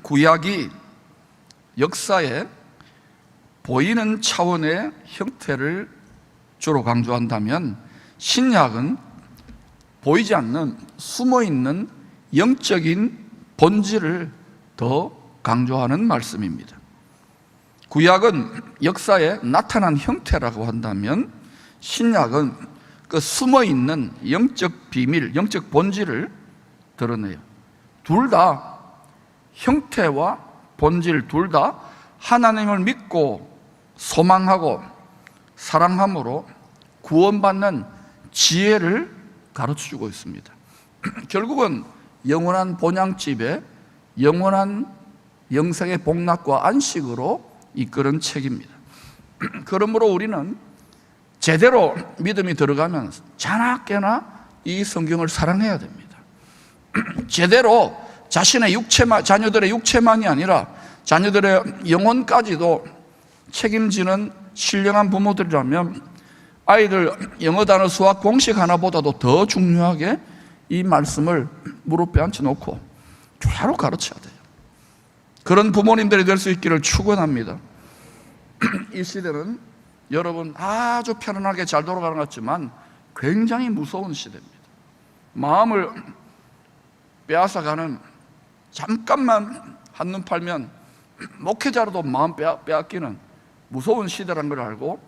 구약이 역사에 보이는 차원의 형태를 주로 강조한다면 신약은 보이지 않는 숨어있는 영적인 본질을 더 강조하는 말씀입니다. 구약은 역사에 나타난 형태라고 한다면 신약은 그 숨어있는 영적 비밀, 영적 본질을 드러내요. 둘 다 형태와 본질 둘 다 하나님을 믿고 소망하고 사랑함으로 구원받는 지혜를 가르쳐주고 있습니다. 결국은 영원한 본향집에 영원한 영생의 복락과 안식으로 이끄는 책입니다. 그러므로 우리는 제대로 믿음이 들어가면 자나깨나 이 성경을 사랑해야 됩니다. 제대로 자신의 자녀들의 육체만이 아니라 자녀들의 영혼까지도 책임지는 신령한 부모들이라면 아이들 영어 단어 수학 공식 하나보다도 더 중요하게 이 말씀을 무릎에 앉혀놓고 교회로 가르쳐야 돼요. 그런 부모님들이 될 수 있기를 축원합니다. 이 시대는 여러분 아주 편안하게 잘 돌아가는 것 같지만 굉장히 무서운 시대입니다. 마음을 빼앗아가는, 잠깐만 한눈 팔면 목회자로도 마음 빼앗기는 무서운 시대란 걸 알고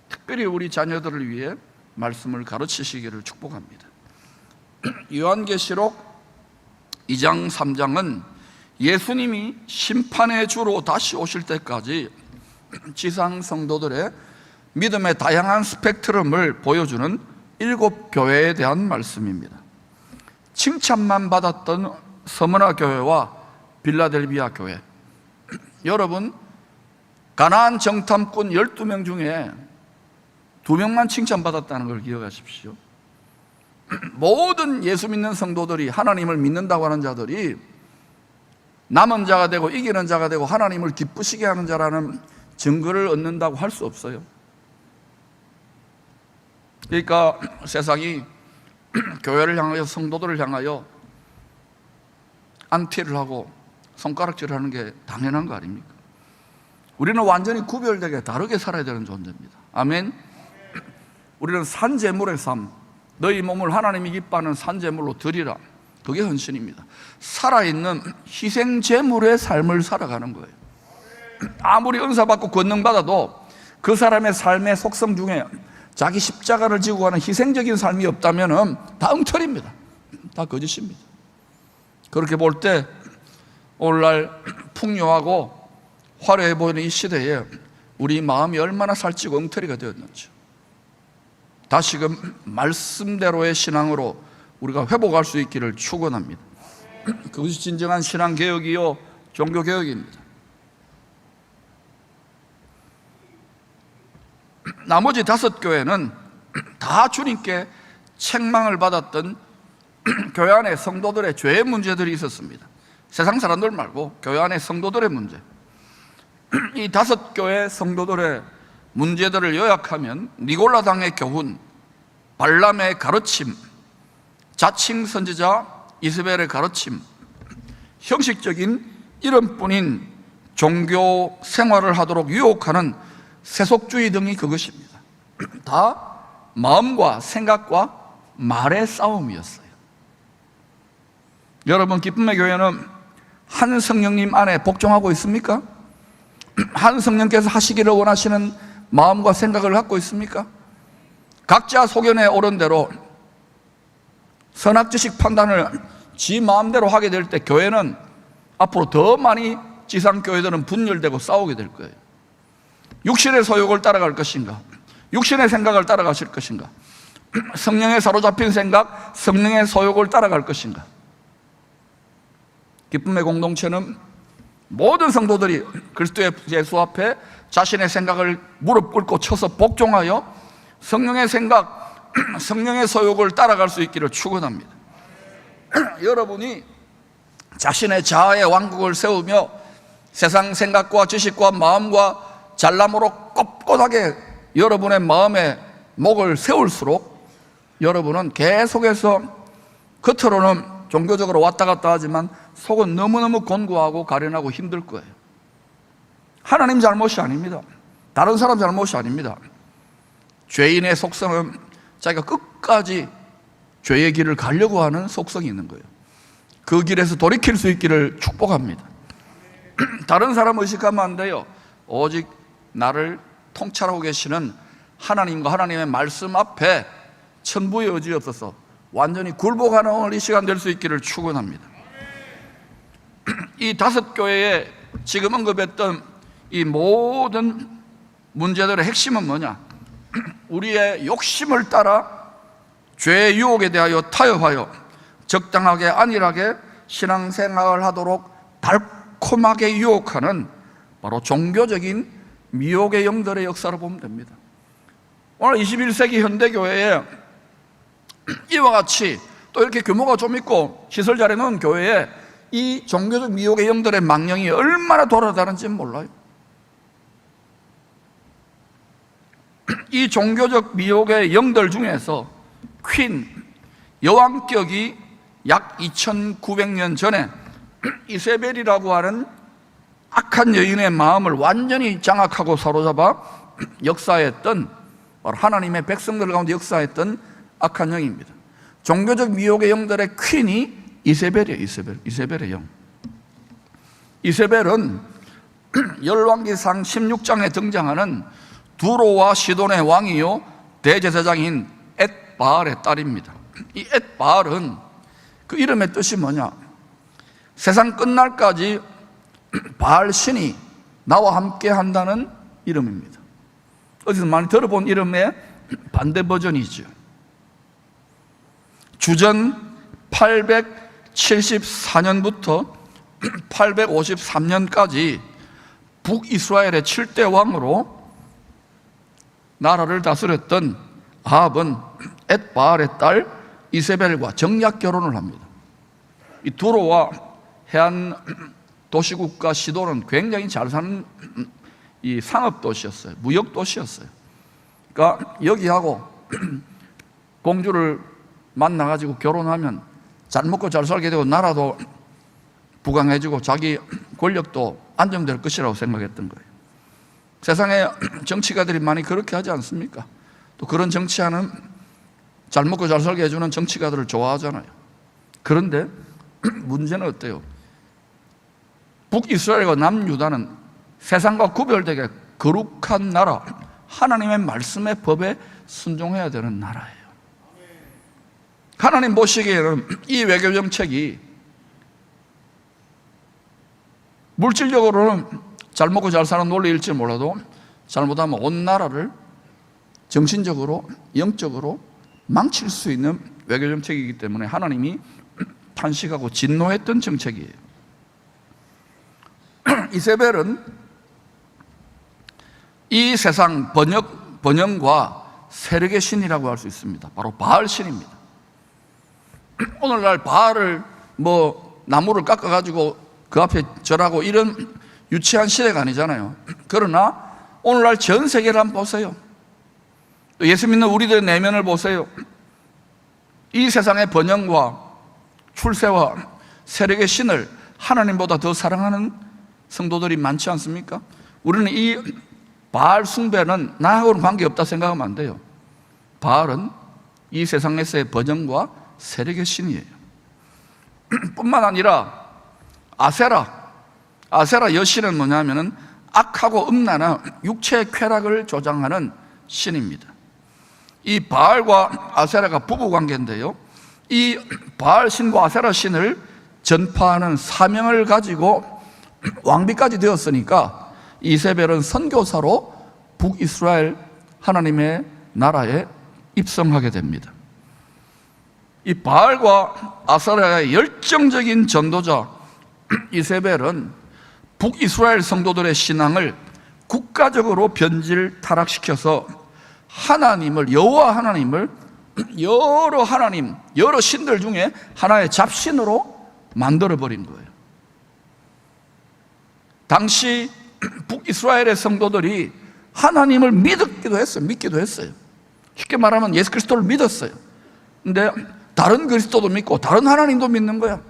특별히 우리 자녀들을 위해 말씀을 가르치시기를 축복합니다. 요한계시록 2장 3장은 예수님이 심판의 주로 다시 오실 때까지 지상 성도들의 믿음의 다양한 스펙트럼을 보여주는 7 교회에 대한 말씀입니다. 칭찬만 받았던 서머나 교회와 빌라델비아 교회, 여러분 가나안 정탐꾼 12명 중에 2명만 칭찬받았다는 걸 기억하십시오. 모든 예수 믿는 성도들이, 하나님을 믿는다고 하는 자들이 남은 자가 되고 이기는 자가 되고 하나님을 기쁘시게 하는 자라는 증거를 얻는다고 할 수 없어요. 그러니까 세상이 교회를 향하여, 성도들을 향하여 안티를 하고 손가락질을 하는 게 당연한 거 아닙니까? 우리는 완전히 구별되게 다르게 살아야 되는 존재입니다. 아멘. 우리는 산제물의 삶, 너희 몸을 하나님이 기뻐하는 산제물로 드리라, 그게 헌신입니다. 살아있는 희생제물의 삶을 살아가는 거예요. 아무리 은사받고 권능받아도 그 사람의 삶의 속성 중에 자기 십자가를 지고 가는 희생적인 삶이 없다면 다 엉터리입니다. 다 거짓입니다. 그렇게 볼 때 오늘날 풍요하고 화려해 보이는 이 시대에 우리 마음이 얼마나 살찌고 엉터리가 되었는지 다시금 말씀대로의 신앙으로 우리가 회복할 수 있기를 축원합니다. 그것이 진정한 신앙개혁이요 종교개혁입니다. 나머지 5 교회는 다 주님께 책망을 받았던 교회 안에 성도들의 죄의 문제들이 있었습니다. 세상 사람들 말고 교회 안에 성도들의 문제, 이 5 교회 성도들의 문제들을 요약하면 니골라당의 교훈, 발람의 가르침, 자칭 선지자 이스벨의 가르침, 형식적인 이름뿐인 종교 생활을 하도록 유혹하는 세속주의 등이 그것입니다. 다 마음과 생각과 말의 싸움이었어요. 여러분, 기쁨의 교회는 한 성령님 안에 복종하고 있습니까? 한 성령께서 하시기를 원하시는 마음과 생각을 갖고 있습니까? 각자 소견에 오른 대로 선악지식 판단을 지 마음대로 하게 될 때 교회는 앞으로 더 많이 지상교회들은 분열되고 싸우게 될 거예요. 육신의 소욕을 따라갈 것인가? 육신의 생각을 따라가실 것인가? 성령에 사로잡힌 생각, 성령의 소욕을 따라갈 것인가? 기쁨의 공동체는 모든 성도들이 그리스도의 예수 앞에 자신의 생각을 무릎 꿇고 쳐서 복종하여 성령의 생각, 성령의 소욕을 따라갈 수 있기를 축원합니다. 여러분이 자신의 자아의 왕국을 세우며 세상 생각과 지식과 마음과 잘남으로 꼿꼿하게 여러분의 마음의 목을 세울수록 여러분은 계속해서 겉으로는 종교적으로 왔다 갔다 하지만 속은 너무너무 곤고하고 가련하고 힘들 거예요. 하나님 잘못이 아닙니다. 다른 사람 잘못이 아닙니다. 죄인의 속성은 자기가 끝까지 죄의 길을 가려고 하는 속성이 있는 거예요. 그 길에서 돌이킬 수 있기를 축복합니다. 다른 사람 의식하면 안 돼요. 오직 나를 통찰하고 계시는 하나님과 하나님의 말씀 앞에 천부의 의지 없어서 완전히 굴복하는 오늘 이 시간 될 수 있기를 축원합니다. 이 5교회에 지금 언급했던 이 모든 문제들의 핵심은 뭐냐? 우리의 욕심을 따라 죄의 유혹에 대하여 타협하여 적당하게 안일하게 신앙생활을 하도록 달콤하게 유혹하는 바로 종교적인 미혹의 영들의 역사를 보면 됩니다. 오늘 21세기 현대교회에 이와 같이 또 이렇게 규모가 좀 있고 시설 잘 해놓은 교회에 이 종교적 미혹의 영들의 망령이 얼마나 돌아다니는지는 몰라요. 이 종교적 미혹의 영들 중에서 퀸, 여왕격이 약 2900년 전에 이세벨이라고 하는 악한 여인의 마음을 완전히 장악하고 사로잡아 역사했던, 바로 하나님의 백성들 가운데 역사했던 악한 영입니다. 종교적 미혹의 영들의 퀸이 이세벨이에요. 이세벨의 영. 이세벨은 열왕기상 16장에 등장하는 두로와 시돈의 왕이요 대제사장인 엣바알의 딸입니다. 이 엣바알은 그 이름의 뜻이 뭐냐? 세상 끝날까지 바알 신이 나와 함께 한다는 이름입니다. 어디서 많이 들어본 이름의 반대 버전이죠. 주전 874년부터 853년까지 북이스라엘의 7대 왕으로 나라를 다스렸던 아합은 엣바알의 딸 이세벨과 정략 결혼을 합니다. 이 두로와 해안 도시국가 시돈은 굉장히 잘 사는 이 상업 도시였어요. 무역 도시였어요. 그러니까 여기하고 공주를 만나가지고 결혼하면 잘 먹고 잘 살게 되고 나라도 부강해지고 자기 권력도 안정될 것이라고 생각했던 거예요. 세상에 정치가들이 많이 그렇게 하지 않습니까? 또 그런 정치하는 잘 먹고 잘 살게 해주는 정치가들을 좋아하잖아요. 그런데 문제는 어때요? 북이스라엘과 남유다는 세상과 구별되게 거룩한 나라, 하나님의 말씀의 법에 순종해야 되는 나라예요. 하나님 보시기에는 이 외교 정책이 물질적으로는 잘 먹고 잘 사는 논리일지 몰라도 잘못하면 온 나라를 정신적으로, 영적으로 망칠 수 있는 외교 정책이기 때문에 하나님이 탄식하고 진노했던 정책이에요. 이세벨은 이 세상 번영과 세력의 신이라고 할 수 있습니다. 바로 바알 신입니다. 오늘날 바알을 나무를 깎아가지고 그 앞에 절하고 이런 유치한 시대가 아니잖아요. 그러나 오늘날 전 세계를 한번 보세요. 또 예수 믿는 우리들의 내면을 보세요. 이 세상의 번영과 출세와 세력의 신을 하나님보다 더 사랑하는 성도들이 많지 않습니까? 우리는 이 바알 숭배는 나하고는 관계없다 생각하면 안 돼요. 바알은 이 세상에서의 번영과 세력의 신이에요. 뿐만 아니라 아세라 여신은 뭐냐면은 악하고 음란한 육체의 쾌락을 조장하는 신입니다. 이 바알과 아세라가 부부관계인데요, 이 바알 신과 아세라 신을 전파하는 사명을 가지고 왕비까지 되었으니까 이세벨은 선교사로 북이스라엘 하나님의 나라에 입성하게 됩니다. 이 바알과 아세라의 열정적인 전도자 이세벨은 북이스라엘 성도들의 신앙을 국가적으로 변질 타락시켜서 여호와 하나님을 여러 신들 중에 하나의 잡신으로 만들어버린 거예요. 당시 북이스라엘의 성도들이 하나님을 믿기도 했어요. 쉽게 말하면 예수 그리스도를 믿었어요. 근데 다른 그리스도도 믿고 다른 하나님도 믿는 거야.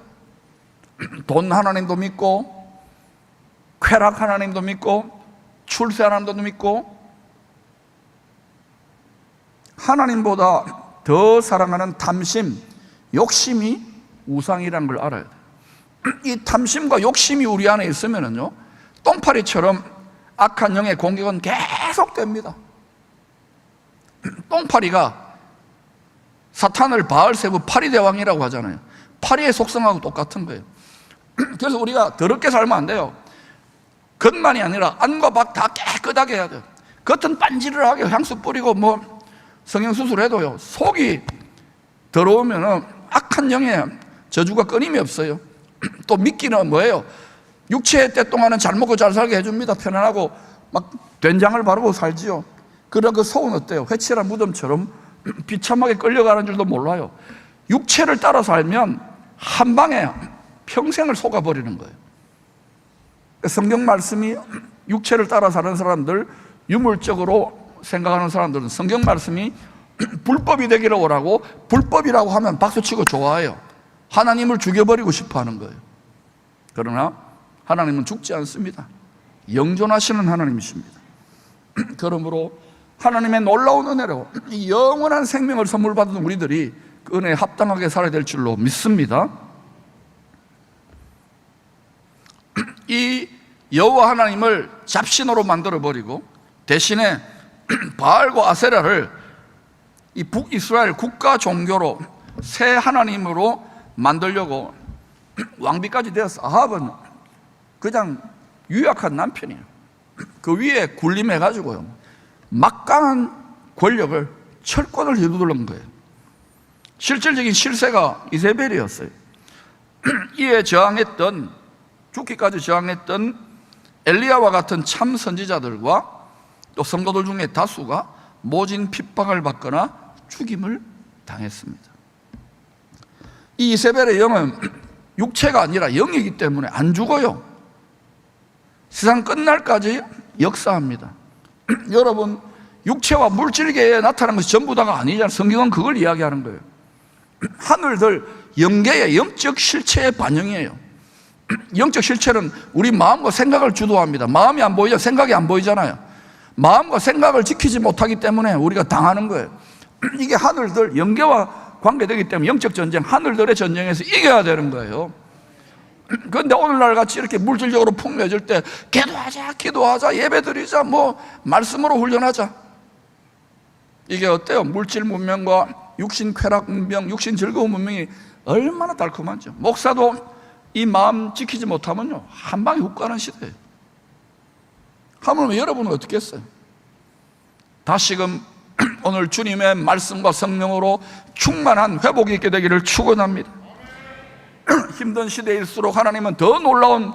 돈 하나님도 믿고 쾌락 하나님도 믿고 출세 하나님도 믿고 하나님보다 더 사랑하는 탐심, 욕심이 우상이라는 걸 알아야 돼. 이 탐심과 욕심이 우리 안에 있으면은요, 똥파리처럼 악한 영의 공격은 계속됩니다. 똥파리가 사탄을 바알세부 파리대왕이라고 하잖아요. 파리의 속성하고 똑같은 거예요. 그래서 우리가 더럽게 살면 안 돼요. 겉만이 아니라 안과 밖 다 깨끗하게 해야 돼요. 겉은 반지르하게 향수 뿌리고 뭐 성형수술해도요, 속이 더러우면 악한 영의 저주가 끊임이 없어요. 또 미끼는 뭐예요? 육체의 때 동안은 잘 먹고 잘 살게 해줍니다. 편안하고 막 된장을 바르고 살지요. 그러나 그 속은 어때요? 회칠한 무덤처럼 비참하게 끌려가는 줄도 몰라요. 육체를 따라 살면 한 방에 평생을 속아버리는 거예요. 성경 말씀이 육체를 따라 사는 사람들, 유물적으로 생각하는 사람들은 성경 말씀이 불법이 되기를 원하고, 불법이라고 하면 박수치고 좋아해요. 하나님을 죽여버리고 싶어 하는 거예요. 그러나 하나님은 죽지 않습니다. 영존하시는 하나님이십니다. 그러므로 하나님의 놀라운 은혜로 이 영원한 생명을 선물 받은 우리들이 그 은혜에 합당하게 살아야 될 줄로 믿습니다. 이 여호와 하나님을 잡신으로 만들어버리고 대신에 바알과 아세라를 이 북이스라엘 국가 종교로 새 하나님으로 만들려고 왕비까지 되어서 아합은 그냥 유약한 남편이에요. 그 위에 군림해가지고요, 막강한 권력을, 철권을 휘두르는 거예요. 실질적인 실세가 이세벨이었어요. 이에 저항했던, 죽기까지 저항했던 엘리야와 같은 참 선지자들과 또 성도들 중에 다수가 모진 핍박을 받거나 죽임을 당했습니다. 이 이세벨의 영은 육체가 아니라 영이기 때문에 안 죽어요. 세상 끝날까지 역사합니다. 여러분, 육체와 물질계에 나타나는 것이 전부 다가 아니잖아요. 성경은 그걸 이야기하는 거예요. 하늘들, 영계의 영적 실체의 반영이에요. 영적 실체는 우리 마음과 생각을 주도합니다. 마음이 안 보이죠? 생각이 안 보이잖아요. 마음과 생각을 지키지 못하기 때문에 우리가 당하는 거예요. 이게 하늘들, 영계와 관계되기 때문에 영적 전쟁, 하늘들의 전쟁에서 이겨야 되는 거예요. 그런데 오늘날 같이 이렇게 물질적으로 풍요해질 때 기도하자, 예배드리자, 뭐 말씀으로 훈련하자, 이게 어때요? 물질 문명과 육신 쾌락 문명, 육신 즐거운 문명이 얼마나 달콤한죠. 목사도 이 마음 지키지 못하면요, 한 방에 훅 가는 시대예요. 하물며 여러분은 어떻게 했어요? 다시금 오늘 주님의 말씀과 성령으로 충만한 회복이 있게 되기를 축원합니다. 힘든 시대일수록 하나님은 더 놀라운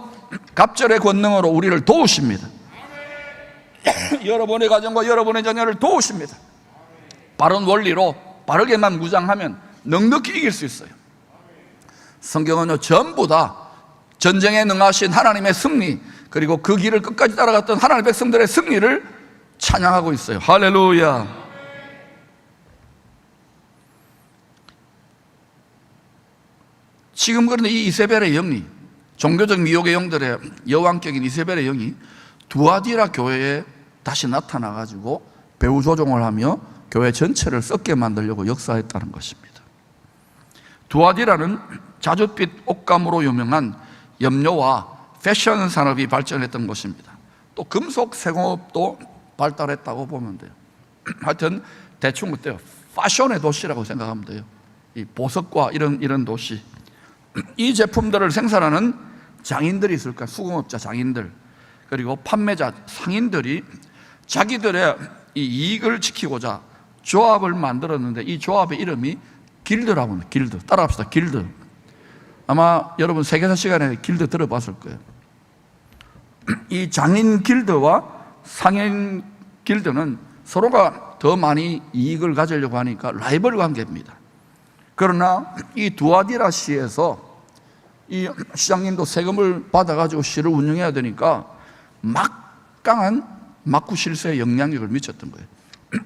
갑절의 권능으로 우리를 도우십니다. 여러분의 가정과 여러분의 자녀를 도우십니다. 바른 원리로 바르게만 무장하면 넉넉히 이길 수 있어요. 성경은요, 전부 다 전쟁에 능하신 하나님의 승리, 그리고 그 길을 끝까지 따라갔던 하나님의 백성들의 승리를 찬양하고 있어요. 할렐루야. 지금 그런데 이 이세벨의 영이, 종교적 미혹의 영들의 여왕격인 이세벨의 영이 두아디라 교회에 다시 나타나가지고 배후 조종을 하며 교회 전체를 썩게 만들려고 역사했다는 것입니다. 두아디라는 자줏빛 옷감으로 유명한 염료와 패션 산업이 발전했던 곳입니다. 또 금속 세공업도 발달했다고 보면 돼요. 하여튼 대충 어때요? 패션의 도시라고 생각하면 돼요. 이 보석과 이런 도시. 이 제품들을 생산하는 장인들이 있을까? 수공업자 장인들, 그리고 판매자 상인들이 자기들의 이 이익을 지키고자 조합을 만들었는데, 이 조합의 이름이 길드라고 합니다. 길드. 따라합시다. 길드. 아마 여러분 세계사 시간에 길드 들어봤을 거예요. 이 장인 길드와 상인 길드는 서로가 더 많이 이익을 가지려고 하니까 라이벌 관계입니다. 그러나 이 두아디라 시에서 이 시장님도 세금을 받아가지고 시를 운영해야 되니까 막강한 막구 실세에 영향력을 미쳤던 거예요.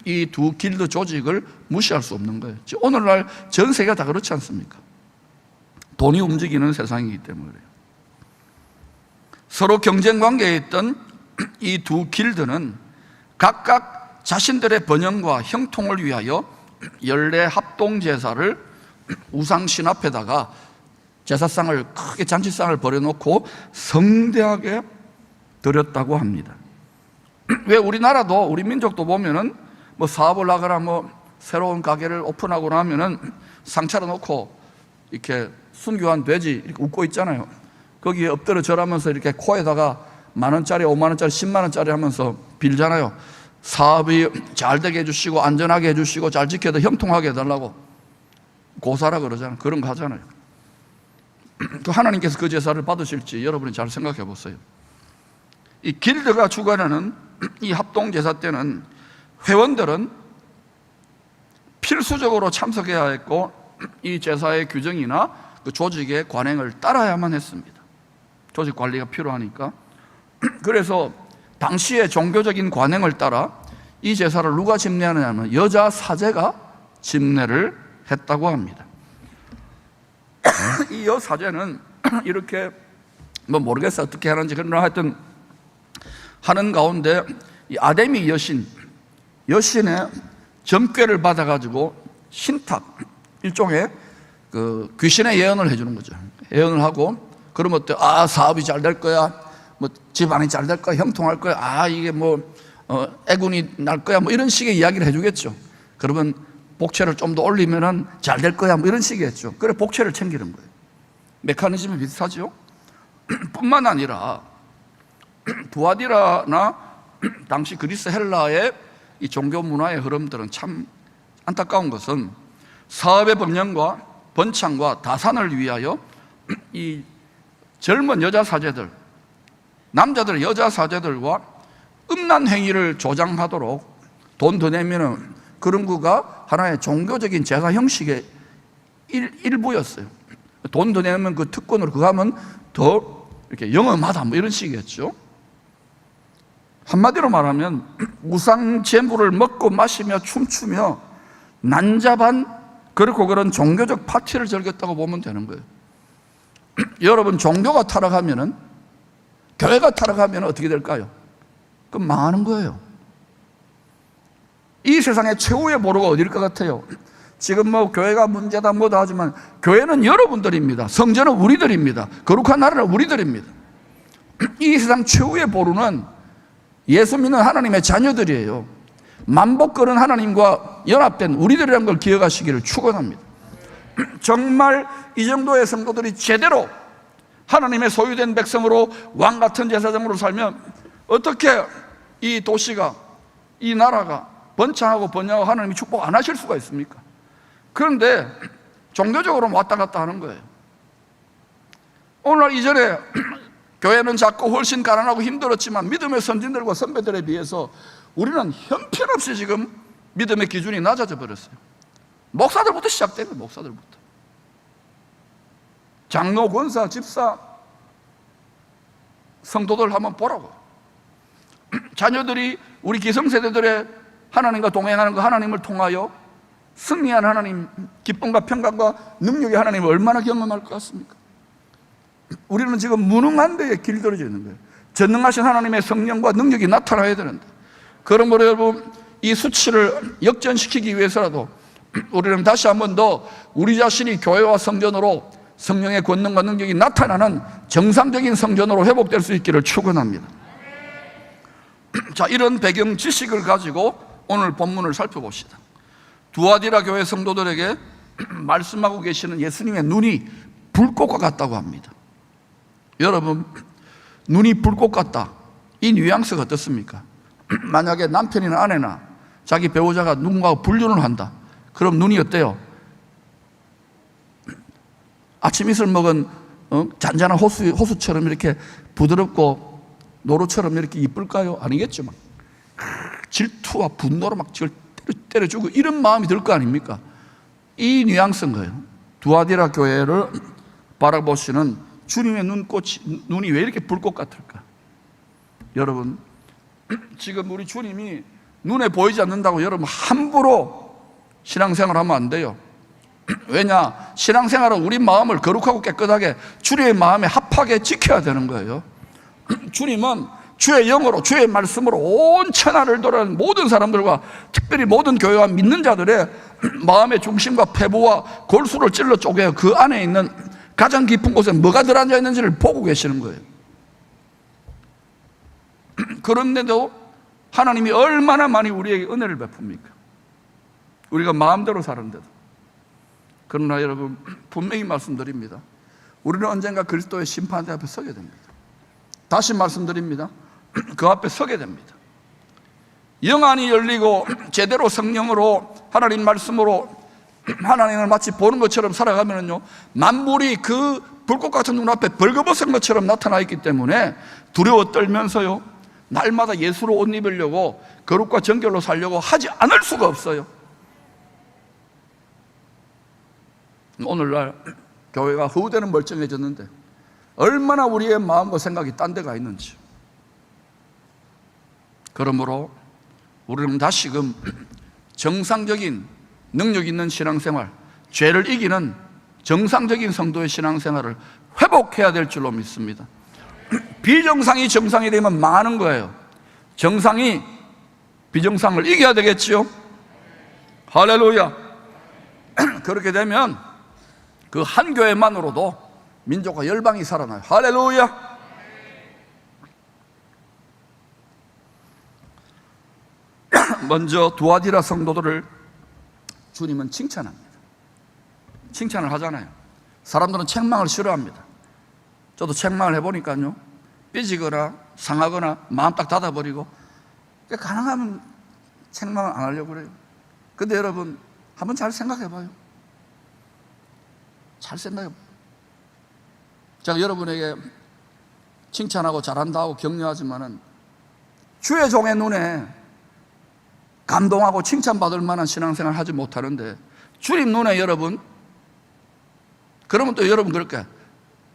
이 두 길드 조직을 무시할 수 없는 거예요. 오늘날 전 세계가 다 그렇지 않습니까? 돈이 움직이는 세상이기 때문에 그래요. 서로 경쟁 관계에 있던 이 두 길드는 각각 자신들의 번영과 형통을 위하여 연례 합동 제사를 우상신 앞에다가 제사상을 크게 잔치상을 벌여놓고 성대하게 드렸다고 합니다. 왜 우리나라도 우리 민족도 보면은 뭐 사업을 하거나 뭐 새로운 가게를 오픈하고 나면은 상 차려놓고 이렇게 순교한 돼지 이렇게 웃고 있잖아요. 거기에 엎드려 절하면서 이렇게 코에다가 10,000원짜리, 50,000원짜리, 10만원짜리 하면서 빌잖아요. 사업이 잘 되게 해주시고 안전하게 해주시고 잘 지켜도 형통하게 해달라고 고사라 그러잖아요. 그런 거 하잖아요. 그 하나님께서 그 제사를 받으실지 여러분이 잘 생각해 보세요. 이 길드가 주관하는 이 합동 제사 때는 회원들은 필수적으로 참석해야 했고 이 제사의 규정이나 그 조직의 관행을 따라야만 했습니다. 조직 관리가 필요하니까. 그래서 당시의 종교적인 관행을 따라 이 제사를 누가 집례하느냐면 여자 사제가 집례를 했다고 합니다. 이 여사제는 이렇게 뭐 모르겠어요 어떻게 하는지. 그러나 하여튼 하는 가운데 이 아데미 여신의 점괘를 받아가지고 신탁, 일종의 그 귀신의 예언을 해주는 거죠. 예언을 하고 그러면 또 사업이 잘 될 거야, 뭐 집안이 잘 될 거야, 형통할 거야, 이게 뭐 애군이 날 거야, 뭐 이런 식의 이야기를 해주겠죠. 그러면 복채를 좀 더 올리면은 잘 될 거야, 뭐 이런 식이겠죠. 그래 복채를 챙기는 거예요. 메커니즘이 비슷하죠. 뿐만 아니라 두아디라나 당시 그리스 헬라의 이 종교 문화의 흐름들은 참 안타까운 것은 사업의 번영과 번창과 다산을 위하여 이 젊은 여자 사제들, 남자들 여자 사제들과 음란 행위를 조장하도록 돈 더 내면은 그런 거가 하나의 종교적인 제사 형식의 일부였어요. 돈 더 내면 그 특권으로 그거 하면 더 이렇게 영험하다 뭐 이런 식이었죠. 한마디로 말하면 우상 제물을 먹고 마시며 춤추며 난잡한 그런 종교적 파티를 즐겼다고 보면 되는 거예요. 여러분 종교가 타락하면은, 교회가 타락하면 어떻게 될까요? 그럼 망하는 거예요. 이 세상의 최후의 보루가 어디일 것 같아요? 지금 뭐 교회가 문제다 뭐다 하지만 교회는 여러분들입니다. 성전은 우리들입니다. 거룩한 나라는 우리들입니다. 이 세상 최후의 보루는 예수 믿는 하나님의 자녀들이에요. 만복거는 하나님과 연합된 우리들이라는 걸 기억하시기를 축원합니다. 정말 이 정도의 성도들이 제대로 하나님의 소유된 백성으로 왕같은 제사장으로 살면 어떻게 이 도시가, 이 나라가 번창하고 번영하고 하나님이 축복 안 하실 수가 있습니까? 그런데 종교적으로 왔다 갔다 하는 거예요. 오늘 이전에 교회는 작고 훨씬 가난하고 힘들었지만 믿음의 선진들과 선배들에 비해서 우리는 형편없이 지금 믿음의 기준이 낮아져 버렸어요. 목사들부터 시작되는 거예요. 목사들부터 장로, 권사, 집사, 성도들 한번 보라고. 자녀들이 우리 기성세대들의 하나님과 동행하는 그 하나님을 통하여 승리한 하나님, 기쁨과 평강과 능력의 하나님을 얼마나 경험할 것 같습니까? 우리는 지금 무능한 데에 길들여져 있는 거예요. 전능하신 하나님의 성령과 능력이 나타나야 되는데, 그러므로 여러분 이 수치를 역전시키기 위해서라도 우리는 다시 한 번 더 우리 자신이 교회와 성전으로 성령의 권능과 능력이 나타나는 정상적인 성전으로 회복될 수 있기를 축원합니다. 자, 이런 배경 지식을 가지고 오늘 본문을 살펴봅시다. 두아디라 교회 성도들에게 말씀하고 계시는 예수님의 눈이 불꽃과 같다고 합니다. 여러분, 눈이 불꽃 같다, 이 뉘앙스가 어떻습니까? 만약에 남편이나 아내나 자기 배우자가 누군가와 불륜을 한다, 그럼 눈이 어때요? 아침 이슬 먹은 잔잔한 호수처럼 이렇게 부드럽고 노루처럼 이렇게 이쁠까요? 아니겠죠. 막 질투와 분노로 막 때려주고 이런 마음이 들 거 아닙니까? 이 뉘앙스인 거예요. 두아디라 교회를 바라보시는 주님의 눈이 왜 이렇게 불꽃 같을까? 여러분, 지금 우리 주님이 눈에 보이지 않는다고 여러분 함부로 신앙생활하면 안 돼요. 왜냐? 신앙생활은 우리 마음을 거룩하고 깨끗하게 주님의 마음에 합하게 지켜야 되는 거예요. 주님은 주의 영으로 주의 말씀으로 온 천하를 돌아다니는 모든 사람들과 특별히 모든 교회와 믿는 자들의 마음의 중심과 폐부와 골수를 찔러 쪼개어 그 안에 있는 가장 깊은 곳에 뭐가 들어앉아 있는지를 보고 계시는 거예요. 그런데도 하나님이 얼마나 많이 우리에게 은혜를 베풉니까? 우리가 마음대로 사는데도. 그러나 여러분, 분명히 말씀드립니다. 우리는 언젠가 그리스도의 심판대 앞에 서게 됩니다. 다시 말씀드립니다. 그 앞에 서게 됩니다. 영안이 열리고 제대로 성령으로 하나님 말씀으로 하나님을 마치 보는 것처럼 살아가면요, 만물이 그 불꽃 같은 눈앞에 벌거벗은 것처럼 나타나 있기 때문에 두려워 떨면서요, 날마다 예수로 옷 입으려고 거룩과 정결로 살려고 하지 않을 수가 없어요. 오늘날 교회가 후대는 멀쩡해졌는데 얼마나 우리의 마음과 생각이 딴 데가 있는지. 그러므로 우리는 다시금 정상적인 능력 있는 신앙생활, 죄를 이기는 정상적인 성도의 신앙생활을 회복해야 될 줄로 믿습니다. 비정상이 정상이 되면 많은 거예요. 정상이 비정상을 이겨야 되겠지요. 할렐루야. 그렇게 되면 그 한 교회만으로도 민족과 열방이 살아나요. 할렐루야. 먼저 두아디라 성도들을 주님은 칭찬합니다. 칭찬을 하잖아요. 사람들은 책망을 싫어합니다. 저도 책망을 해보니까요, 삐지거나 상하거나 마음 딱 닫아버리고 가능하면 책망을 안 하려고 그래요. 근데 여러분, 한번 잘 생각해봐요. 잘 생각해봐요. 제가 여러분에게 칭찬하고 잘한다 하고 격려하지만은 주의 종의 눈에 감동하고 칭찬받을 만한 신앙생활 하지 못하는데 주님 눈에 여러분, 그러면 또 여러분 그럴 거예요.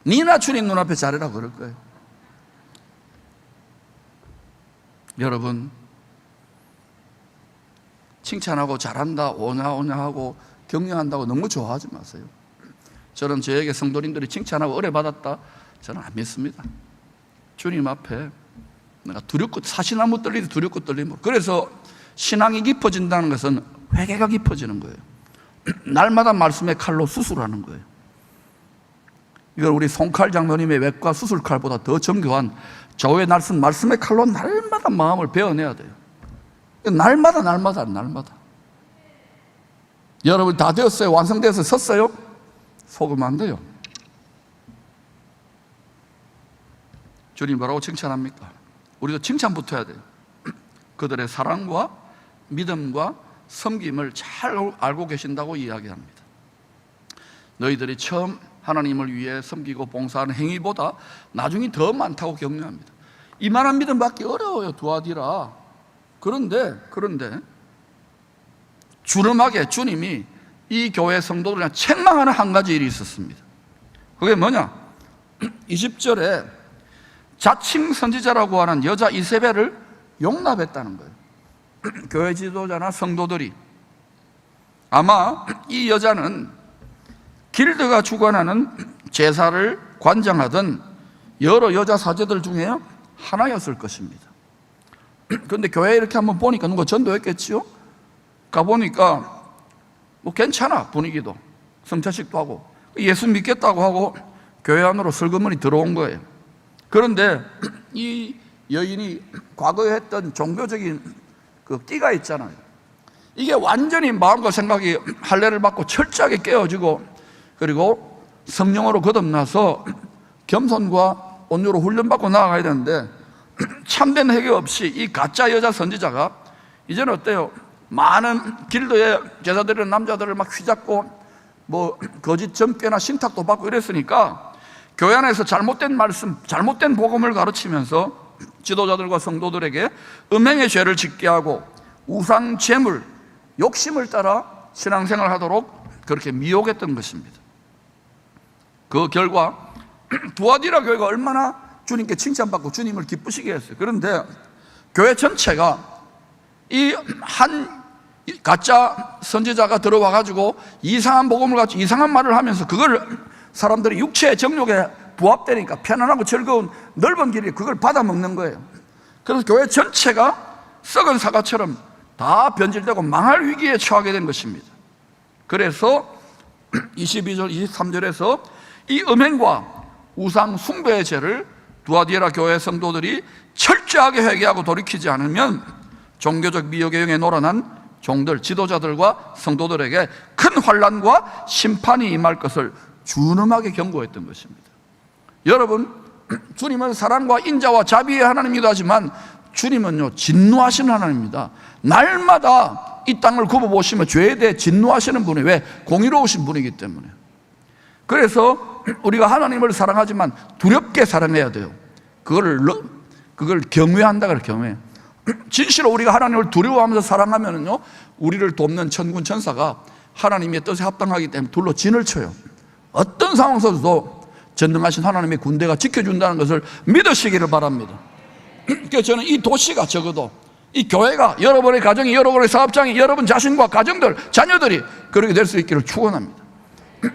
니나 주님 눈앞에 잘해라 그럴 거예요. 여러분, 칭찬하고 잘한다 오냐 하고 격려한다고 너무 좋아하지 마세요. 저는 저에게 성도님들이 칭찬하고 의뢰받았다, 저는 안 믿습니다. 주님 앞에 내가 두렵고, 사시나무 떨리듯 두렵고 떨림으로. 그래서 신앙이 깊어진다는 것은 회개가 깊어지는 거예요. 날마다 말씀의 칼로 수술하는 거예요. 이건 우리 송칼 장로님의 외과 수술칼보다 더 정교한 저의 말씀의 칼로 날마다 마음을 베어내야 돼요. 날마다. 여러분 다 되었어요? 완성돼서 섰어요? 속으면 안 돼요. 주님 뭐라고 칭찬합니까? 우리도 칭찬부터 해야 돼요. 그들의 사랑과 믿음과 섬김을 잘 알고 계신다고 이야기합니다. 너희들이 처음 하나님을 위해 섬기고 봉사하는 행위보다 나중이 더 많다고 격려합니다. 이만한 믿음 받기 어려워요, 두아디라. 그런데 주름하게 주님이 이 교회 성도들을 책망하는 한 가지 일이 있었습니다. 그게 뭐냐? 20절에 자칭 선지자라고 하는 여자 이세벨을 용납했다는 거예요. 교회 지도자나 성도들이. 아마 이 여자는 길드가 주관하는 제사를 관장하던 여러 여자 사제들 중에 하나였을 것입니다. 그런데 교회에 이렇게 한번 보니까 누가 전도했겠지요? 가보니까 뭐 괜찮아, 분위기도. 성찬식도 하고 예수 믿겠다고 하고 교회 안으로 슬그머니 들어온 거예요. 그런데 이 여인이 과거에 했던 종교적인 그 끼가 있잖아요. 이게 완전히 마음과 생각이 할례를 받고 철저하게 깨어지고, 그리고 성령으로 거듭나서 겸손과 온유로 훈련받고 나아가야 되는데, 참된 회개 없이 이 가짜 여자 선지자가 이제는 어때요? 많은 길드의 제자들이나 남자들을 막 휘잡고 뭐 거짓 점괘나 신탁도 받고 이랬으니까 교회 안에서 잘못된 말씀, 잘못된 복음을 가르치면서 지도자들과 성도들에게 음행의 죄를 짓게 하고 우상 재물, 욕심을 따라 신앙생활을 하도록 그렇게 미혹했던 것입니다. 그 결과 두아디라 교회가 얼마나 주님께 칭찬받고 주님을 기쁘시게 했어요. 그런데 교회 전체가 이 한 가짜 선지자가 들어와 가지고 이상한 복음을 가지고 이상한 말을 하면서 그걸 사람들이 육체의 정욕에 부합되니까 편안하고 즐거운 넓은 길이 그걸 받아먹는 거예요. 그래서 교회 전체가 썩은 사과처럼 다 변질되고 망할 위기에 처하게 된 것입니다. 그래서 22절 23절에서 이 음행과 우상 숭배의 죄를 두아디에라 교회 성도들이 철저하게 회개하고 돌이키지 않으면 종교적 미혹의 영에 놀아난 종들, 지도자들과 성도들에게 큰 환난과 심판이 임할 것을 준엄하게 경고했던 것입니다. 여러분, 주님은 사랑과 인자와 자비의 하나님이기도 하지만 주님은요 진노하시는 하나님입니다. 날마다 이 땅을 굽어보시면 죄에 대해 진노하시는 분이, 왜? 공의로우신 분이기 때문에. 그래서 우리가 하나님을 사랑하지만 두렵게 사랑해야 돼요. 그걸 경외한다 그래, 경외. 진실로 우리가 하나님을 두려워하면서 사랑하면요 우리를 돕는 천군 천사가 하나님의 뜻에 합당하기 때문에 둘러 진을 쳐요. 어떤 상황에서도 전능하신 하나님의 군대가 지켜준다는 것을 믿으시기를 바랍니다. 그래서 저는 이 도시가, 적어도 이 교회가, 여러분의 가정이, 여러분의 사업장이, 여러분 자신과 가정들, 자녀들이 그렇게 될 수 있기를 축원합니다.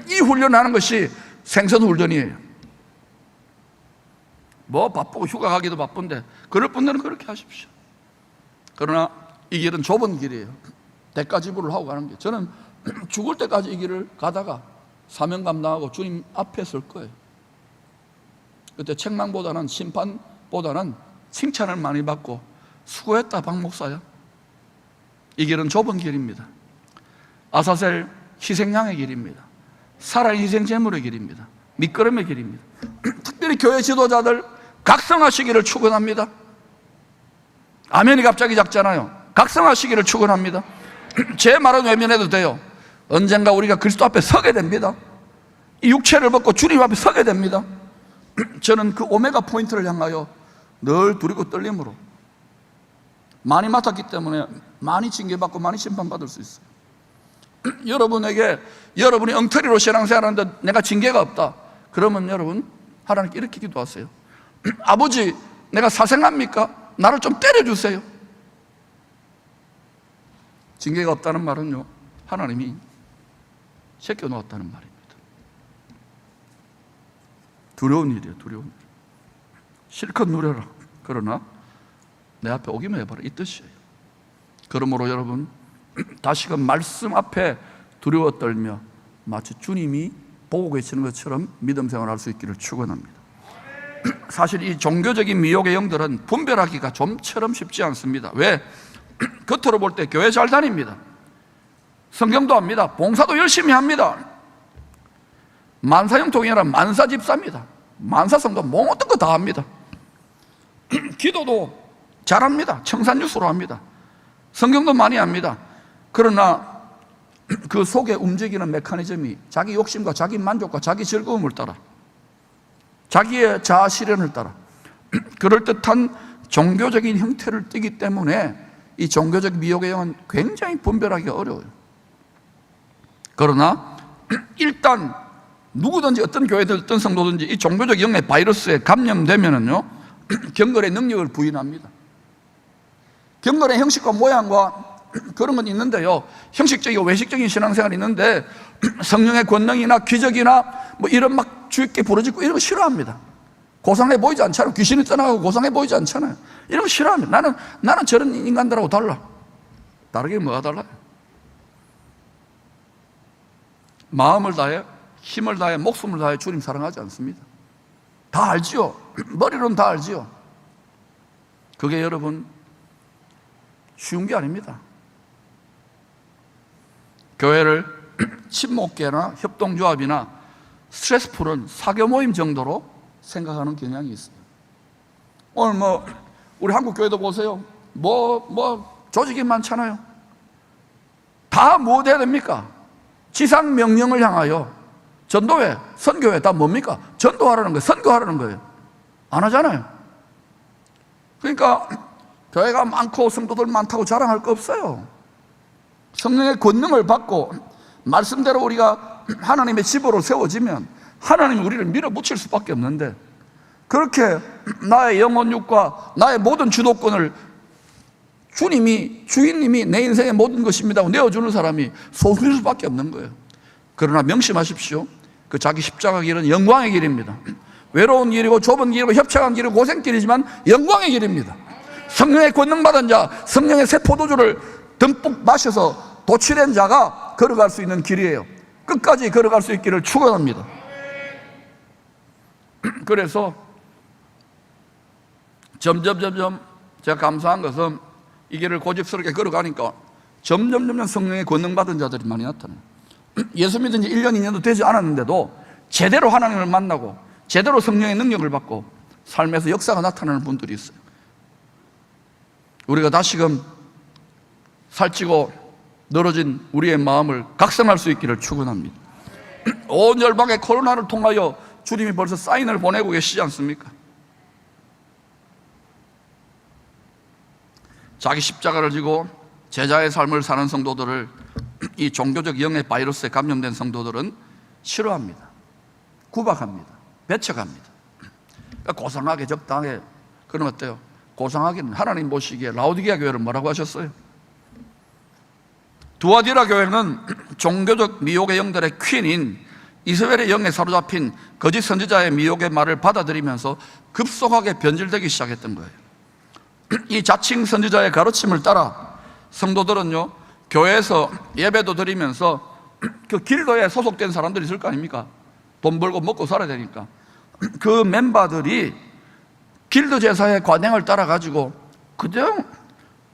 이 훈련하는 것이 생선 훈련이에요. 뭐 바쁘고 휴가 가기도 바쁜데 그럴 분들은 그렇게 하십시오. 그러나 이 길은 좁은 길이에요. 대가 지불을 하고 가는 게, 저는 죽을 때까지 이 길을 가다가 사명 감당하고 주님 앞에 설 거예요. 그때 책망보다는, 심판보다는 칭찬을 많이 받고 수고했다 박 목사야. 이 길은 좁은 길입니다. 아사셀 희생양의 길입니다. 살아있는 희생제물의 길입니다. 밑거름의 길입니다. 특별히 교회 지도자들 각성하시기를 축원합니다. 아멘이 갑자기 작잖아요. 각성하시기를 축원합니다. 제 말은 외면해도 돼요. 언젠가 우리가 그리스도 앞에 서게 됩니다. 이 육체를 벗고 주님 앞에 서게 됩니다. 저는 그 오메가 포인트를 향하여 늘 두리고 떨림으로, 많이 맡았기 때문에 많이 징계받고 많이 심판받을 수 있어요. 여러분에게, 여러분이 엉터리로 신앙생활하는데 내가 징계가 없다 그러면 여러분 하나님께 이렇게 기도하세요. 아버지, 내가 사생합니까? 나를 좀 때려주세요. 징계가 없다는 말은요 하나님이 제껴놓았다는 말입니다. 두려운 일이에요. 두려운 일. 실컷 누려라. 그러나 내 앞에 오기만 해봐라, 이 뜻이에요. 그러므로 여러분, 다시금 말씀 앞에 두려워 떨며 마치 주님이 보고 계시는 것처럼 믿음 생활할 수 있기를 축원합니다. 사실 이 종교적인 미혹의 영들은 분별하기가 좀처럼 쉽지 않습니다. 왜? 겉으로 볼 때 교회 잘 다닙니다. 성경도 합니다. 봉사도 열심히 합니다. 만사형통이라 만사집사입니다. 만사성도 모든 거 다 합니다. 기도도 잘합니다. 청산유수로 합니다. 성경도 많이 합니다. 그러나 그 속에 움직이는 메커니즘이 자기 욕심과 자기 만족과 자기 즐거움을 따라, 자기의 자아 실현을 따라 그럴듯한 종교적인 형태를 띠기 때문에 이 종교적 미혹의 영은 굉장히 분별하기가 어려워요. 그러나 일단 누구든지, 어떤 교회든 어떤 성도든지 이 종교적 영의 바이러스에 감염되면은요 경건의 능력을 부인합니다. 경건의 형식과 모양과 그런 건 있는데요, 형식적이고 외식적인 신앙생활이 있는데 성령의 권능이나 기적이나 뭐 이런 막 주있게 부르짖고 이런 거 싫어합니다. 고상해 보이지 않잖아요. 귀신이 떠나가고 고상해 보이지 않잖아요. 이런 거 싫어합니다. 나는 저런 인간들하고 달라. 다르게 뭐가 달라요? 마음을 다해, 힘을 다해, 목숨을 다해 주님 사랑하지 않습니다. 다 알지요. 머리로는 다 알지요. 그게 여러분 쉬운 게 아닙니다. 교회를 친목계나 협동조합이나 스트레스 푸른 사교 모임 정도로 생각하는 경향이 있어요. 오늘 우리 한국 교회도 보세요. 조직이 많잖아요. 다 뭐 돼야 됩니까? 지상 명령을 향하여 전도회, 선교회 다 뭡니까? 전도하라는 거예요. 선교하라는 거예요. 안 하잖아요. 그러니까 교회가 많고 성도들 많다고 자랑할 거 없어요. 성령의 권능을 받고 말씀대로 우리가 하나님의 집으로 세워지면 하나님이 우리를 밀어붙일 수밖에 없는데, 그렇게 나의 영혼육과 나의 모든 주도권을 주님이, 주인님이 내 인생의 모든 것입니다 하고 내어주는 사람이 소수일 수밖에 없는 거예요. 그러나 명심하십시오. 그 자기 십자가 길은 영광의 길입니다. 외로운 길이고 좁은 길이고 협착한 길이고 고생길이지만 영광의 길입니다. 성령의 권능받은 자, 성령의 새 포도주를 듬뿍 마셔서 도취된 자가 걸어갈 수 있는 길이에요. 끝까지 걸어갈 수 있기를 축원합니다. 그래서 점점 제가 감사한 것은 이 길을 고집스럽게 걸어가니까 점점 성령의 권능받은 자들이 많이 나타나요. 예수 믿은 지 1년, 2년도 되지 않았는데도 제대로 하나님을 만나고 제대로 성령의 능력을 받고 삶에서 역사가 나타나는 분들이 있어요. 우리가 다시금 살찌고 늘어진 우리의 마음을 각성할 수 있기를 축원합니다. 온 열방에 코로나를 통하여 주님이 벌써 사인을 보내고 계시지 않습니까? 자기 십자가를 지고 제자의 삶을 사는 성도들을 이 종교적 영의 바이러스에 감염된 성도들은 싫어합니다. 구박합니다. 배척합니다. 고상하게 적당하게. 그럼 어때요? 고상하게는 하나님 보시기에 라오디게아 교회를 뭐라고 하셨어요? 두아디라 교회는 종교적 미혹의 영들의 퀸인 이스라엘의 영에 사로잡힌 거짓 선지자의 미혹의 말을 받아들이면서 급속하게 변질되기 시작했던 거예요. 이 자칭 선지자의 가르침을 따라 성도들은요, 교회에서 예배도 드리면서 그 길도에 소속된 사람들이 있을 거 아닙니까? 돈 벌고 먹고 살아야 되니까. 그 멤버들이 길드 제사의 관행을 따라가지고 그냥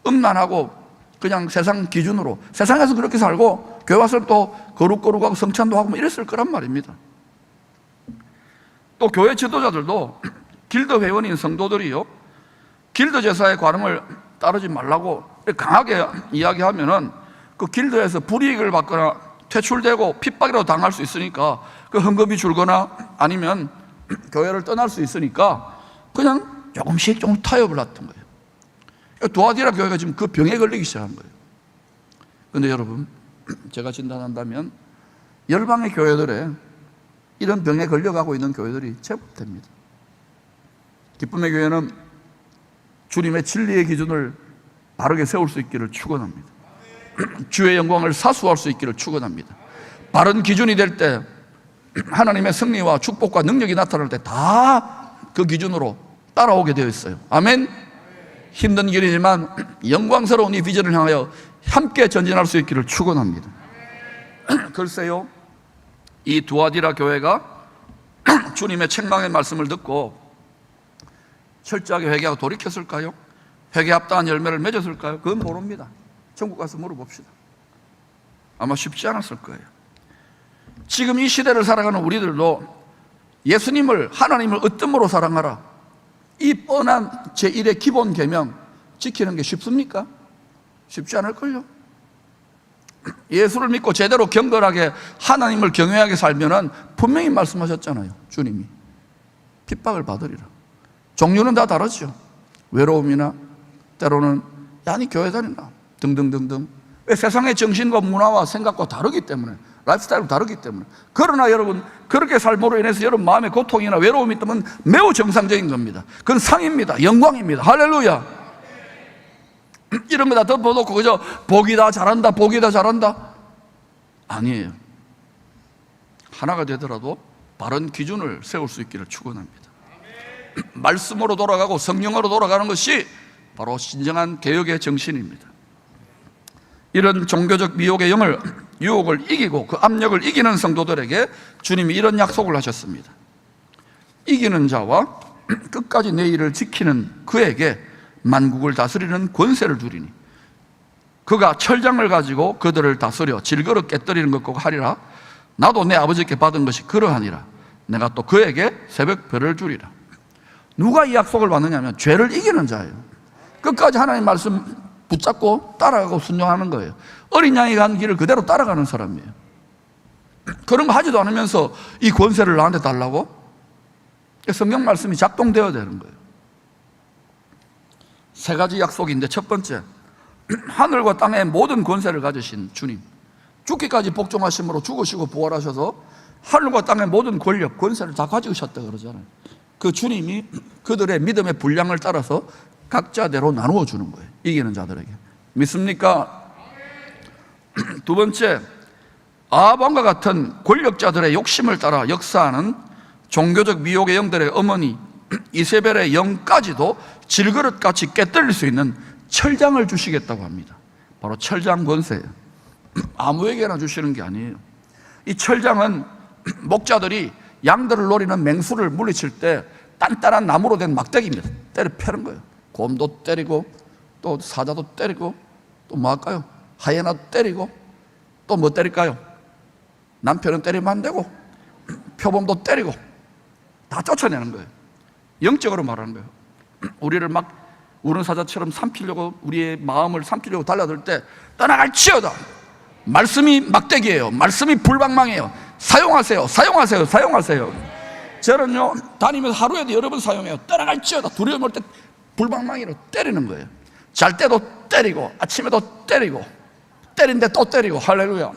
음란하고 그냥 세상 기준으로 세상에서 그렇게 살고 교회 와서 또 거룩하고 성찬도 하고 뭐 이랬을 거란 말입니다. 또 교회 지도자들도 길드 회원인 성도들이요, 길드 제사의 관행을 따르지 말라고 강하게 이야기하면은 그 길드에서 불이익을 받거나 퇴출되고 핍박이라도 당할 수 있으니까 그 헌금이 줄거나 아니면 교회를 떠날 수 있으니까 그냥 조금씩 타협을 했던 거예요. 두아디라 교회가 지금 그 병에 걸리기 시작한 거예요. 그런데 여러분, 제가 진단한다면 열방의 교회들에 이런 병에 걸려가고 있는 교회들이 제법 됩니다. 기쁨의 교회는 주님의 진리의 기준을 바르게 세울 수 있기를 축원합니다. 주의 영광을 사수할 수 있기를 축원합니다. 바른 기준이 될 때 하나님의 승리와 축복과 능력이 나타날 때 다 그 기준으로 따라오게 되어 있어요. 아멘. 힘든 길이지만 영광스러운 이 비전을 향하여 함께 전진할 수 있기를 축원합니다. 글쎄요, 이 두아디라 교회가 주님의 책망의 말씀을 듣고 철저하게 회개하고 돌이켰을까요? 회개 합당한 열매를 맺었을까요? 그건 모릅니다. 천국 가서 물어봅시다. 아마 쉽지 않았을 거예요. 지금 이 시대를 살아가는 우리들도 예수님을, 하나님을 으뜸으로 사랑하라, 이 뻔한 제1의 기본 계명 지키는 게 쉽습니까? 쉽지 않을걸요. 예수를 믿고 제대로 경건하게 하나님을 경외하게 살면은 분명히 말씀하셨잖아요. 주님이 핍박을 받으리라. 종류는 다 다르죠. 외로움이나 때로는 야니 교회 다닌다 등등등등. 왜? 세상의 정신과 문화와 생각과 다르기 때문에, 라이프스타일도 다르기 때문에. 그러나 여러분, 그렇게 삶으로 인해서 여러분 마음의 고통이나 외로움이 있다면 매우 정상적인 겁니다. 그건 상입니다. 영광입니다. 할렐루야. 이런 거 다 덮어놓고 그저 복이다 잘한다 복이다 잘한다, 아니에요. 하나가 되더라도 바른 기준을 세울 수 있기를 축원합니다. 말씀으로 돌아가고 성령으로 돌아가는 것이 바로 진정한 개혁의 정신입니다. 이런 종교적 미혹의 영을, 유혹을 이기고 그 압력을 이기는 성도들에게 주님이 이런 약속을 하셨습니다. 이기는 자와 끝까지 내 일을 지키는 그에게 만국을 다스리는 권세를 주리니 그가 철장을 가지고 그들을 다스려 질그릇 깨뜨리는 것과 하리라. 나도 내 아버지께 받은 것이 그러하니라. 내가 또 그에게 새벽별을 주리라. 누가 이 약속을 받느냐 하면 죄를 이기는 자예요. 끝까지 하나님 말씀 붙잡고 따라가고 순종하는 거예요. 어린 양이 간 길을 그대로 따라가는 사람이에요. 그런 거 하지도 않으면서 이 권세를 나한테 달라고? 성경 말씀이 작동되어야 되는 거예요. 세 가지 약속인데, 첫 번째, 하늘과 땅의 모든 권세를 가지신 주님, 죽기까지 복종하심으로 죽으시고 부활하셔서 하늘과 땅의 모든 권력, 권세를 다 가지셨다 그러잖아요. 그 주님이 그들의 믿음의 분량을 따라서 각자대로 나누어 주는 거예요. 이기는 자들에게. 믿습니까? 두 번째, 아합왕과 같은 권력자들의 욕심을 따라 역사하는 종교적 미혹의 영들의 어머니 이세벨의 영까지도 질그릇같이 깨뜨릴 수 있는 철장을 주시겠다고 합니다. 바로 철장 권세예요. 아무에게나 주시는 게 아니에요. 이 철장은 목자들이 양들을 노리는 맹수를 물리칠 때 단단한 나무로 된 막대기입니다. 때려 패는 거예요. 곰도 때리고 또 사자도 때리고 또 뭐 할까요? 하이에나도 때리고 또 뭐 때릴까요? 남편은 때리면 안 되고 표범도 때리고 다 쫓아내는 거예요. 영적으로 말하는 거예요. 우리를 막 우는 사자처럼 삼키려고, 우리의 마음을 삼키려고 달려들 때 떠나갈지어다. 말씀이 막대기예요. 말씀이 불방망이에요. 사용하세요. 사용하세요. 사용하세요. 저는요 다니면서 하루에도 여러 번 사용해요. 떠나갈지어다. 두려움 올 때 불방망이로 때리는 거예요. 잘 때도 때리고 아침에도 때리고 때린데 또 때리고. 할렐루야.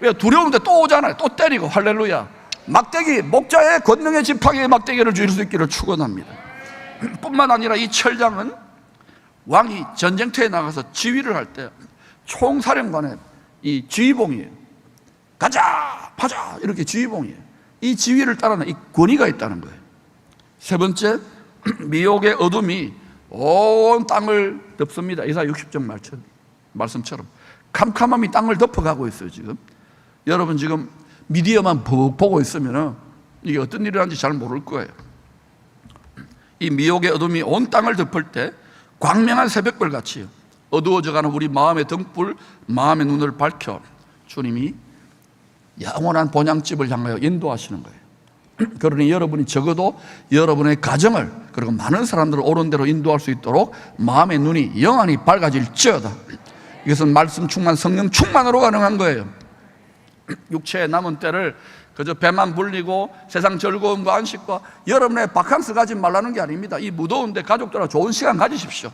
왜? 두려운데 또 오잖아요. 또 때리고. 할렐루야. 막대기, 목자의 권능의 지팡이의 막대기를 주실 수 있기를 축원합니다. 뿐만 아니라 이 철장은 왕이 전쟁터에 나가서 지휘를 할 때 총사령관의 이 지휘봉이에요. 가자 파자 이렇게 지휘봉이에요. 이 지휘를 따르는 이 권위가 있다는 거예요. 세 번째, 미혹의 어둠이 온 땅을 덮습니다. 이사야 60장 말씀처럼 캄캄함이 땅을 덮어가고 있어요. 지금 여러분 지금 미디어만 푹 보고 있으면 이게 어떤 일이 일어나는지 잘 모를 거예요. 이 미혹의 어둠이 온 땅을 덮을 때 광명한 새벽별 같이 어두워져가는 우리 마음의 등불, 마음의 눈을 밝혀 주님이 영원한 본향집을 향하여 인도하시는 거예요. 그러니 여러분이 적어도 여러분의 가정을 그리고 많은 사람들을 옳은 대로 인도할 수 있도록 마음의 눈이 영원히 밝아질지어다. 이것은 말씀 충만, 성령 충만으로 가능한 거예요. 육체의 남은 때를 그저 배만 불리고 세상 즐거움과 안식과 여러분의 바캉스 가지 말라는 게 아닙니다. 이 무더운데 가족들하고 좋은 시간 가지십시오.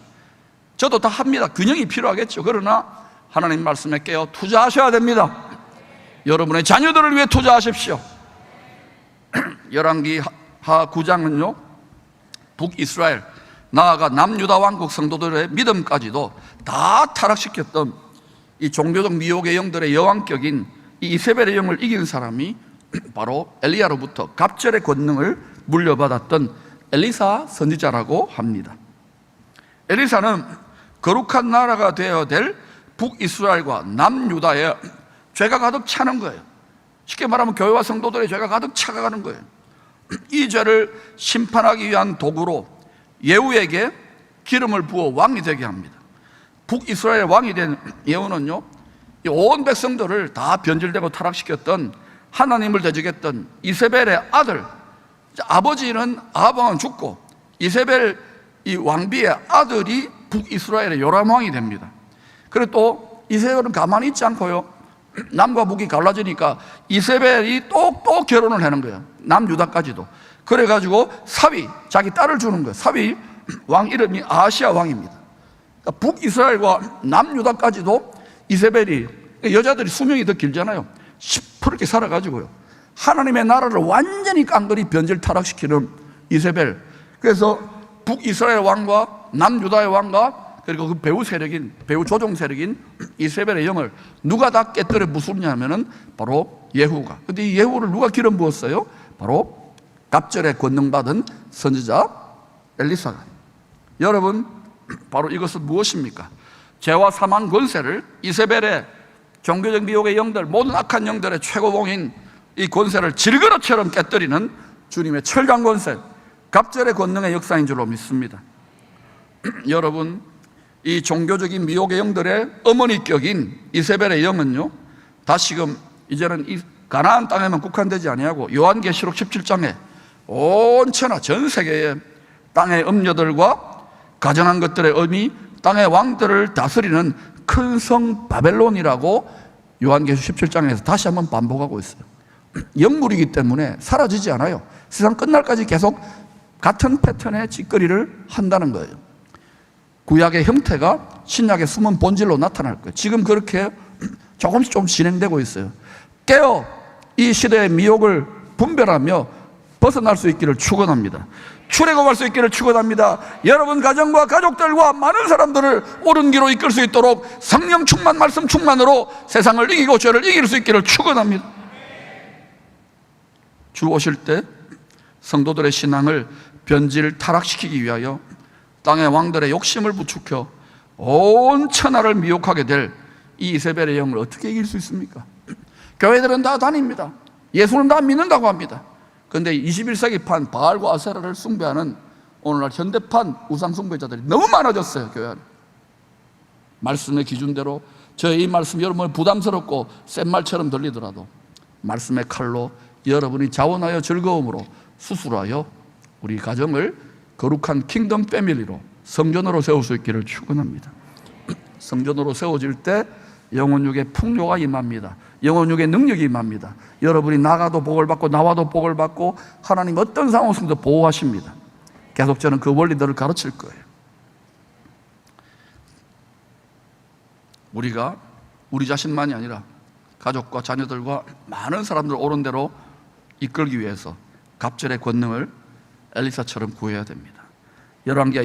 저도 다 합니다. 균형이 필요하겠죠. 그러나 하나님 말씀에 깨어 투자하셔야 됩니다. 여러분의 자녀들을 위해 투자하십시오. 열왕기 하 9장은요 북이스라엘 나아가 남유다 왕국 성도들의 믿음까지도 다 타락시켰던 이 종교적 미혹의 영들의 여왕격인 이 이세벨의 영을 이긴 사람이 바로 엘리야로부터 갑절의 권능을 물려받았던 엘리사 선지자라고 합니다. 엘리사는 거룩한 나라가 되어야 될 북이스라엘과 남유다에 죄가 가득 차는 거예요. 쉽게 말하면 교회와 성도들의 죄가 가득 차가는 거예요. 이 죄를 심판하기 위한 도구로 예후에게 기름을 부어 왕이 되게 합니다. 북이스라엘 왕이 된 예후는요 온 백성들을 다 변질되고 타락시켰던 하나님을 대적했던 이세벨의 아들, 아버지는 아합왕은 죽고 이세벨 이 왕비의 아들이 북이스라엘의 요람 왕이 됩니다. 그리고 또 이세벨은 가만히 있지 않고요 남과 북이 갈라지니까 이세벨이 또 결혼을 하는 거예요. 남유다까지도. 그래가지고 사위, 자기 딸을 주는 거예요. 사위 왕 이름이 아하시아 왕입니다. 그러니까 북이스라엘과 남유다까지도 이세벨이, 여자들이 수명이 더 길잖아요. 시퍼렇게 살아가지고요 하나님의 나라를 완전히 깡그리 변질 타락시키는 이세벨. 그래서 북이스라엘 왕과 남유다의 왕과 그리고 그 배후 조종 세력인 이세벨의 영을 누가 다 깨뜨려 부수냐면은 바로 예후가. 근데 이 예후를 누가 기름 부었어요? 바로 갑절의 권능 받은 선지자 엘리사가. 여러분, 바로 이것은 무엇입니까? 죄와 사망 권세를 이세벨의 종교적 미혹의 영들, 모든 악한 영들의 최고봉인 이 권세를 질그릇처럼 깨뜨리는 주님의 철강 권세, 갑절의 권능의 역사인 줄로 믿습니다. 여러분, 이 종교적인 미혹의 영들의 어머니격인 이세벨의 영은요 다시금 이제는 이 가나안 땅에만 국한되지 아니하고 요한계시록 17장에 온 천하 전 세계의 땅의 음녀들과 가정한 것들의 의미, 땅의 왕들을 다스리는 큰 성 바벨론이라고 요한계시록 17장에서 다시 한번 반복하고 있어요. 영물이기 때문에 사라지지 않아요. 세상 끝날까지 계속 같은 패턴의 짓거리를 한다는 거예요. 구약의 형태가 신약의 숨은 본질로 나타날 거예요. 지금 그렇게 조금씩 좀 진행되고 있어요. 깨어 이 시대의 미혹을 분별하며 벗어날 수 있기를 축원합니다. 출애굽할 수 있기를 축원합니다. 여러분 가정과 가족들과 많은 사람들을 옳은 길로 이끌 수 있도록 성령 충만, 말씀 충만으로 세상을 이기고 죄를 이길 수 있기를 축원합니다. 주 오실 때 성도들의 신앙을 변질 타락시키기 위하여 땅의 왕들의 욕심을 부추겨 온 천하를 미혹하게 될 이 이세벨의 영을 어떻게 이길 수 있습니까? 교회들은 다 다닙니다. 예수는 다 믿는다고 합니다. 그런데 21세기판 바알과 아세라를 숭배하는 오늘날 현대판 우상 숭배자들이 너무 많아졌어요. 교회 안에. 말씀의 기준대로 저의 이 말씀 여러분 부담스럽고 센 말처럼 들리더라도 말씀의 칼로 여러분이 자원하여 즐거움으로 수술하여 우리 가정을 거룩한 킹덤 패밀리로 성전으로 세울 수 있기를 축원합니다. 성전으로 세워질 때 영혼육의 풍요가 임합니다. 영혼육의 능력이 임합니다. 여러분이 나가도 복을 받고 나와도 복을 받고 하나님 어떤 상황 속에도 보호하십니다. 계속 저는 그 원리들을 가르칠 거예요. 우리가 우리 자신만이 아니라 가족과 자녀들과 많은 사람들을 옳은 대로 이끌기 위해서 갑절의 권능을 엘리사처럼 구해야 됩니다. 열왕기하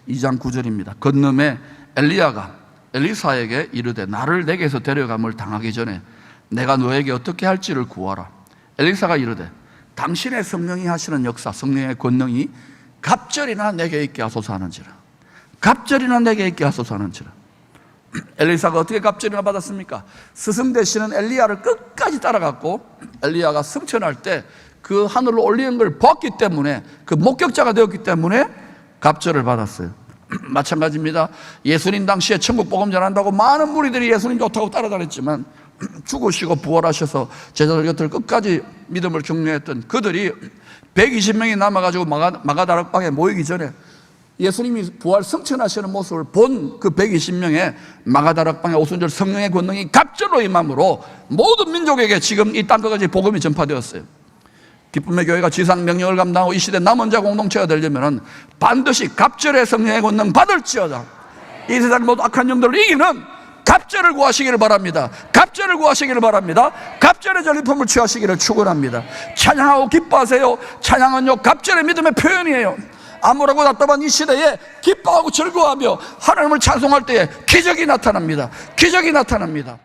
2장 9절입니다. 건넌에 엘리야가 엘리사에게 이르되 나를 내게서 데려감을 당하기 전에 내가 너에게 어떻게 할지를 구하라. 엘리사가 이르되 당신의 성령이 하시는 역사, 성령의 권능이 갑절이나 내게 있게 하소서 하는지라. 갑절이나 내게 있게 하소서 하는지라. 엘리사가 어떻게 갑절이나 받았습니까? 스승 되시는 엘리야를 끝까지 따라갔고 엘리야가 승천할 때 그 하늘로 올리는 걸 봤기 때문에 그 목격자가 되었기 때문에 갑절을 받았어요. 마찬가지입니다. 예수님 당시에 천국 복음 전한다고 많은 무리들이 예수님 좋다고 따라다녔지만 죽으시고 부활하셔서 제자들 곁을 끝까지 믿음을 격려했던 그들이 120명이 남아가지고 마가다락방에 모이기 전에 예수님이 부활 승천하시는 모습을 본 그 120명의 마가다락방의 오순절 성령의 권능이 갑절로 임함으로 모든 민족에게 지금 이 땅끝까지 복음이 전파되었어요. 기쁨의 교회가 지상 명령을 감당하고 이 시대 남은 자 공동체가 되려면 반드시 갑절의 성령의 권능 받을지어다. 이 세상 모든 악한 영들을 이기는 갑절을 구하시기를 바랍니다. 갑절을 구하시기를 바랍니다. 갑절의 전리품을 취하시기를 축원합니다. 찬양하고 기뻐하세요. 찬양은요 갑절의 믿음의 표현이에요. 암울하고 답답한 이 시대에 기뻐하고 즐거워하며 하나님을 찬송할 때에 기적이 나타납니다. 기적이 나타납니다.